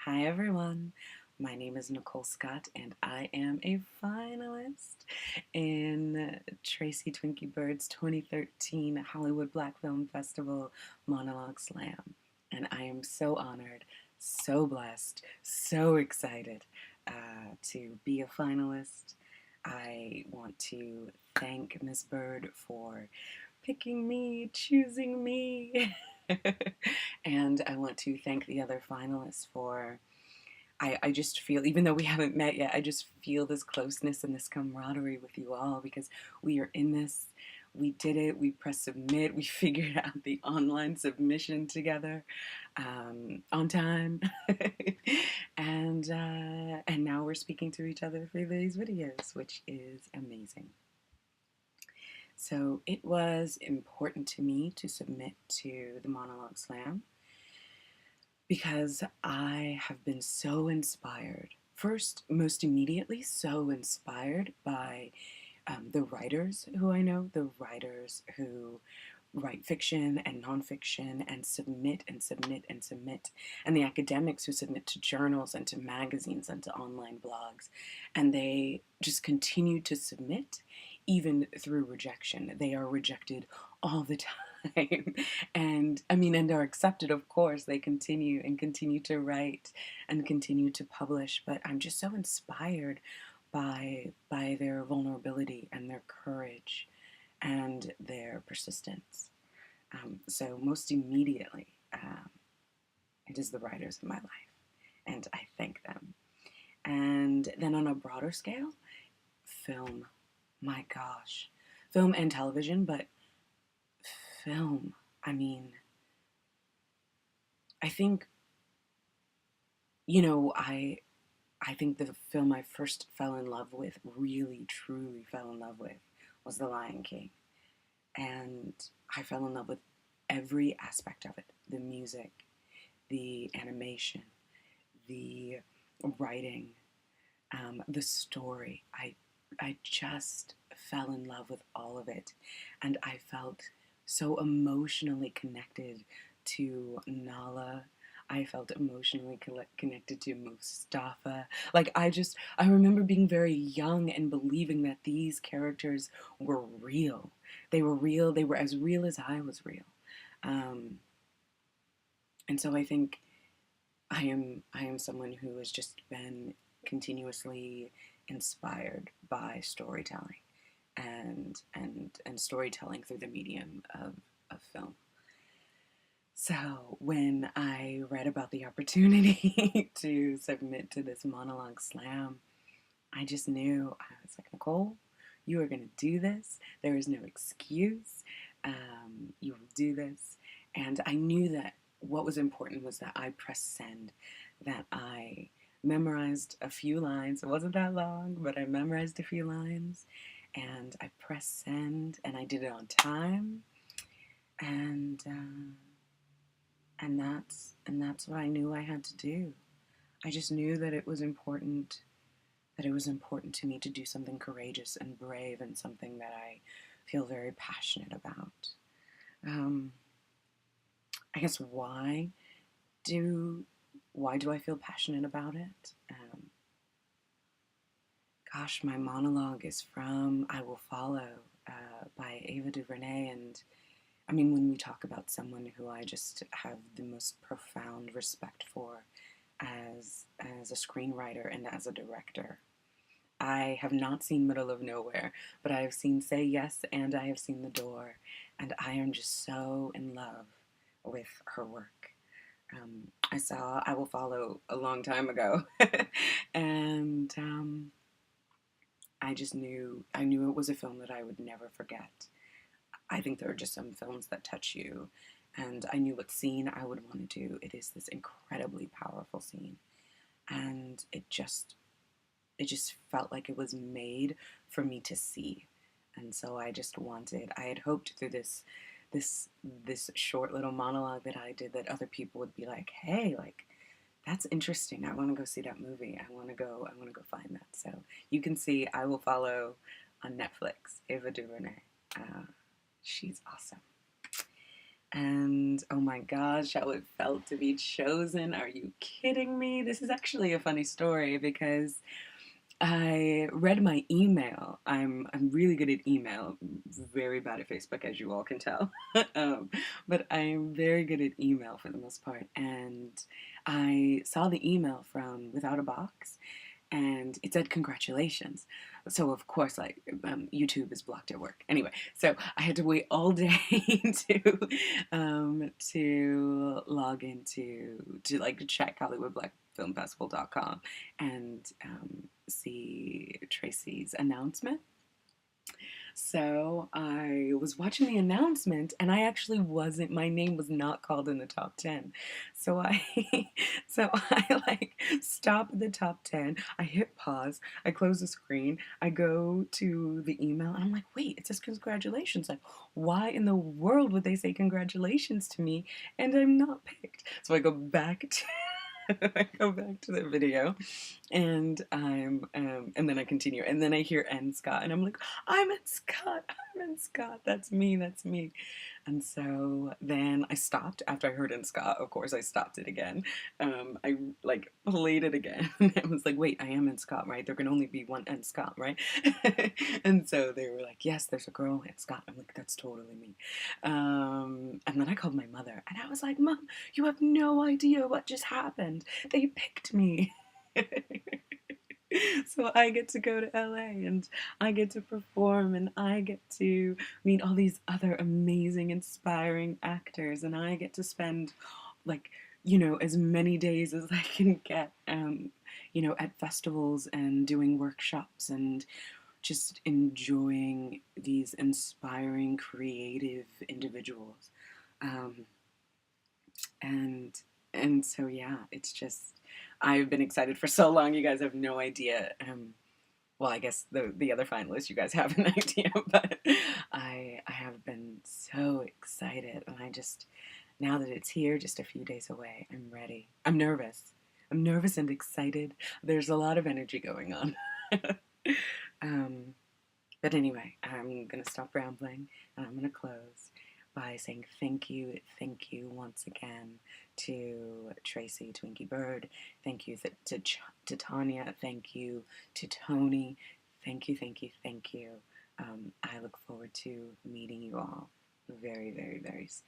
Hi everyone, my name is Nicole Scott and I am a finalist in Tracy Twinkie Byrd's 2013 Hollywood Black Film Festival Monologue Slam. And I am so honored, so blessed, so excited to be a finalist. I want to thank Miss Byrd for picking me, choosing me. And I want to thank the other finalists for, I just feel, even though we haven't met yet, I just feel this closeness and this camaraderie with you all because we are in this. We did it. We pressed submit. We figured out the online submission together on time, and now we're speaking to each other through these videos, which is amazing. So it was important to me to submit to the Monologue Slam because I have been so inspired. First, most immediately, so inspired by the writers who I know, the writers who write fiction and nonfiction and submit and submit and submit, and the academics who submit to journals and to magazines and to online blogs. And they just continue to submit even through rejection. They are rejected all the time. And are accepted, of course. They continue to write and continue to publish. But I'm just so inspired by their vulnerability and their courage and their persistence. So most immediately, it is the writers in my life, and I thank them. And then on a broader scale, film. My gosh, film and television, but film. I mean, I think, I think the film I first fell in love with, really, truly fell in love with, was The Lion King. And I fell in love with every aspect of it. The music, the animation, the writing, the story. I just fell in love with all of it. And I felt so emotionally connected to Nala. I felt emotionally connected to Mustafa. I remember being very young and believing that these characters were real. They were real. They were as real as I was real. Um, and so I think I am someone who has just been continuously inspired by storytelling and storytelling through the medium of film. So when I read about the opportunity to submit to this monologue slam, I just knew. I was like, Nicole, you are going to do this. There is no excuse. You will do this. And I knew that what was important was that I pressed send, that I memorized a few lines. It wasn't that long, but I memorized a few lines. And I pressed send, and I did it on time. And that's what I knew I had to do. I just knew that it was important to me to do something courageous and brave and something that I feel very passionate about. I guess why do I feel passionate about it? Gosh, my monologue is from I Will Follow by Ava DuVernay, and I mean, when we talk about someone who I just have the most profound respect for as a screenwriter and as a director. I have not seen Middle of Nowhere, but I have seen Say Yes and I have seen The Door, and I am just so in love with her work. I saw I Will Follow a long time ago, and I knew it was a film that I would never forget. I think there are just some films that touch you, and I knew what scene I would want to do. It is this incredibly powerful scene, and it just felt like it was made for me to see. And so I had hoped through this short little monologue that I did that other people would be like, hey, like, that's interesting. I want to go see that movie. I want to go find that. So you can see I Will Follow on Netflix, Ava DuVernay. She's awesome. And oh my gosh, how it felt to be chosen. Are you kidding me? This is actually a funny story because I read my email. I'm really good at email, very bad at Facebook, as you all can tell. But I'm very good at email for the most part. And I saw the email from Without a Box, and it said congratulations. So of course, like YouTube is blocked at work. Anyway, so I had to wait all day to log into to like check HollywoodBlackFilmFestival.com and see Tracy's announcement. So I was watching the announcement, and I actually wasn't. My name was not called in the top 10. So I, so I like stop at the top 10. I hit pause. I close the screen. I go to the email, and I'm like, wait, it says congratulations. Like, why in the world would they say congratulations to me, and I'm not picked? So I go back to. I go back to the video, and then I continue, and then I hear N Scott, and I'm like, I'm in Scott, I'm in Scott, that's me, that's me. And so then I stopped after I heard N Scott. Of course, I stopped it again. I like played it again. I was like, wait, I am in Scott, right? There can only be one N Scott, right? And so they were like, yes, there's a girl in Scott. I'm like, that's totally me. And then I called my mother, and I was like, Mom, you have no idea what just happened. They picked me. So I get to go to LA, and I get to perform, and I get to meet all these other amazing, inspiring actors, and I get to spend like, as many days as I can get, at festivals and doing workshops and just enjoying these inspiring, creative individuals. Um, and and so yeah, it's just I've been excited for so long. You guys have no idea. Well, I guess the other finalists, you guys have an idea, but I have been so excited, and I just now that it's here, just a few days away, I'm ready. I'm nervous. I'm nervous and excited. There's a lot of energy going on. um, but anyway, I'm gonna stop rambling, and I'm gonna close by saying thank you once again to Tracy Twinkie Byrd. Thank you to Tanya. Thank you to Tony. Thank you, thank you, thank you. I look forward to meeting you all very, very, very soon.